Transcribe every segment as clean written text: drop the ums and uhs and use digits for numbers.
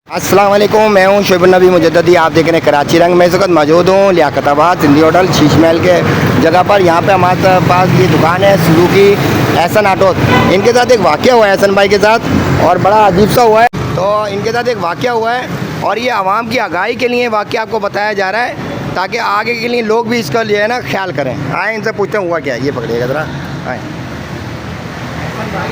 अस्सलाम वालेकुम, मैं हूं शुएब नबी मुजद्ददी। आप देख रहे हैं कराची रंग। मैं इस वक्त मौजूद हूं लियाकताबाद सिंधी होटल शीश महल के जगह पर। यहां पे हमारे पास ये दुकान है सुजुकी एहसन ऑटो। इनके साथ एक वाक़या हुआ है एहसन भाई के साथ, और बड़ा अजीब सा हुआ है। तो इनके साथ एक वाक़या हुआ है और ये आवाम की आगाही के लिए वाक़या आपको बताया जा रहा है, ताकि आगे के लिए लोग भी इसका जो है ना ख्याल करें। आए इनसे पूछते हैं हुआ क्या है। ये पकड़िएगा ज़रा। आए भाई,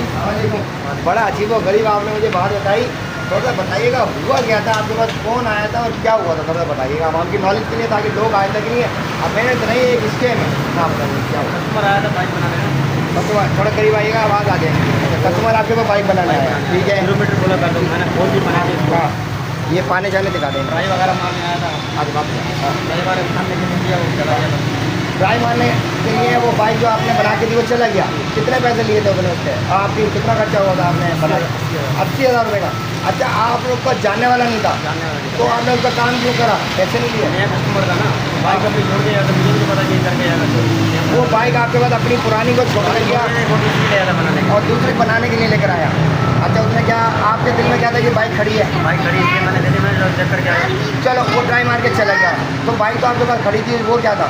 बड़ा अजीब व गरीब आपने मुझे बात बताई। थोड़ा सा बताइएगा हुआ क्या था, आपके पास कौन आया था और क्या हुआ था, थोड़ा सा बताइएगा आवाम की नॉलेज के लिए, ताकि लोग आए तक नहीं है। अब मैंने तो नहीं एक स्कैम है ना, बताइए क्या हुआ। कस्टमर आया था बाइक बनाने में। कस्टमर थोड़ा करीब आइएगा, आवाज़ आ जाएगी। कस्टमर आपके पास बाइक बनाने आया, ठीक है। किलोमीटर बोला कर दो, मैंने फोन भी बना दी। हाँ, ये पाने जाने दिखा दें। ड्राई वगैरह मारने आया था। आज बात कई बार खाने के लिए दिया, वो चला गया था। ड्राई मारने के लिए वो बाइक जो आपने बना के दी वो चला गया। कितने पैसे लिए थे उसने उससे? आपकी कितना खर्चा हुआ था आपने बनाया? 80,000 रुपये का। अच्छा, आप लोग का जानने वाला नहीं था, जानने वाले तो आपने उसका काम क्यों करा? पैसे नहीं लिए? नया कस्टमर था ना, बाइक अपनी छोड़ के आया था, मुझे नहीं पता ये करके आया था। वो बाइक आपके पास अपनी पुरानी को छोड़ कर गया ले आया था बनाने के। और दूसरी बनाने के लिए लेकर आया। अच्छा, उसने क्या आपके दिल में क्या था, ये बाइक खड़ी है, बाइक खड़ी थी, मैंने देखी, मैंने चेक करके आया। चलो वो ट्राई मार के चला गया। तो बाइक तो आपके पास खड़ी थी, वो क्या था?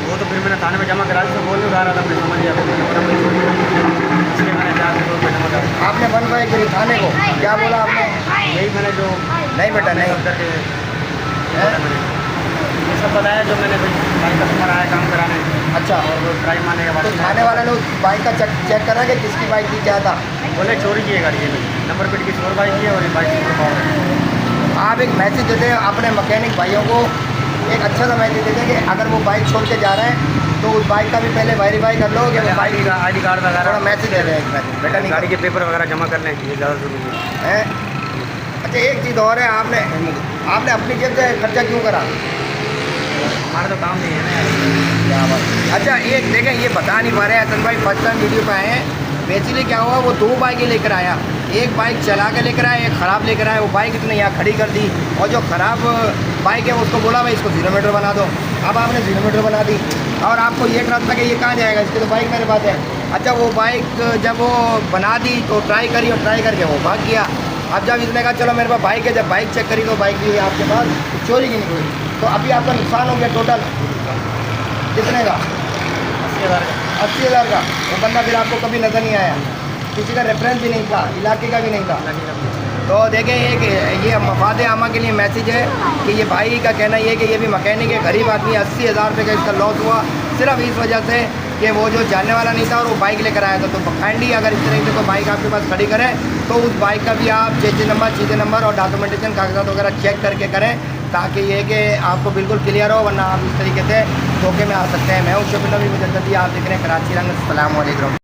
वो तो फिर मैंने थाने में जमा करा दी, तो बोल नहीं उठा रहा था, अपने समझ लिया इसलिए मैंने 400 रुपये जमा करा। आपने बन पाए फिर थाने को क्या बोला आपने? यही मैंने जो नहीं बेटा नहीं करके ये सब बताया, जो मैंने भाई कस्टमर आया काम कराने। अच्छा, और वो ट्राई मारने के बाद तो थाने वाले लोग बाइक का चेक करा कि किसकी बाइक थी, क्या था? बोले चोरी की है गाड़ी, ये नंबर प्लेट की चोर बाइक की है और ये बाइक चोर पावर है। आप एक मैसेज देते हैं अपने मैकेनिक भाइयों को, एक अच्छा सा मैसेज देते हैं कि अगर वो बाइक छोड़ के जा रहे हैं तो उस बाइक का भी पहले वेरीफाई कर लो कि वो बाइक आई डी कार्ड थोड़ा वगैरह, मैसेज दे रहे हैं। एक मैसेज बेटा नहीं गाड़ी के पेपर वगैरह जमा कर लें, ये ज़्यादा जरूरी है। अच्छा, एक चीज़ और है, आपने अपनी जेब से खर्चा क्यों करा? हमारा तो काम नहीं है ना यार। क्या बात। अच्छा, एक देखें, ये बता नहीं पा रहे हैं हसन भाई, फर्स्ट टाइम वीडियो पे आए हैं। बेसिकली क्या हुआ, वो 2 बाइकें लेकर आया। एक बाइक चला के लेकर आया, एक ख़राब लेकर आया। वो बाइक इसने यहाँ खड़ी कर दी और जो ख़राब बाइक है उसको बोला भाई इसको 0 मीटर बना दो। अब आपने 0 मीटर बना दी और आपको ये ट्रस्ट था कि ये कहाँ जाएगा, इसकी तो बाइक मेरे पास है। अच्छा, वो बाइक जब वो बना दी तो ट्राई करी और ट्राई करके वो भाग गया। अब जब इसने कहा चलो मेरे पास बाइक है, जब बाइक चेक करी तो बाइक भी आपके पास चोरी की निकली। तो अभी आपका नुकसान हो गया टोटल कितने का? 80,000 का। 80,000 का। वो बंदा फिर आपको कभी नज़र नहीं आया, किसी का रेफरेंस भी नहीं था, इलाके का भी नहीं था। तो देखें, एक ये मफाद आमा के लिए मैसेज है कि ये भाई का कहना ये है कि ये भी मकैनिक है, गरीब आदमी है। 80,000 रुपये का इसका लॉस हुआ सिर्फ इस वजह से कि वो जो जानने वाला नहीं था और वो बाइक लेकर आया था। तो काइंडली अगर इस तरह से कोई बाइक आपके पास खड़ी करें तो उस बाइक का भी आप चेचे नंबर, चीज़े नंबर और डॉक्यूमेंटेशन कागजात वगैरह चेक करके करें, ताकि ये कि आपको बिल्कुल क्लियर हो, वरना आप इस तरीके से धोखे में आ सकते हैं। मैं हूं शुएब नबी मुजद्ददी, आप देख रहे हैं कराची रंग। अस्सलाम वालेकुम।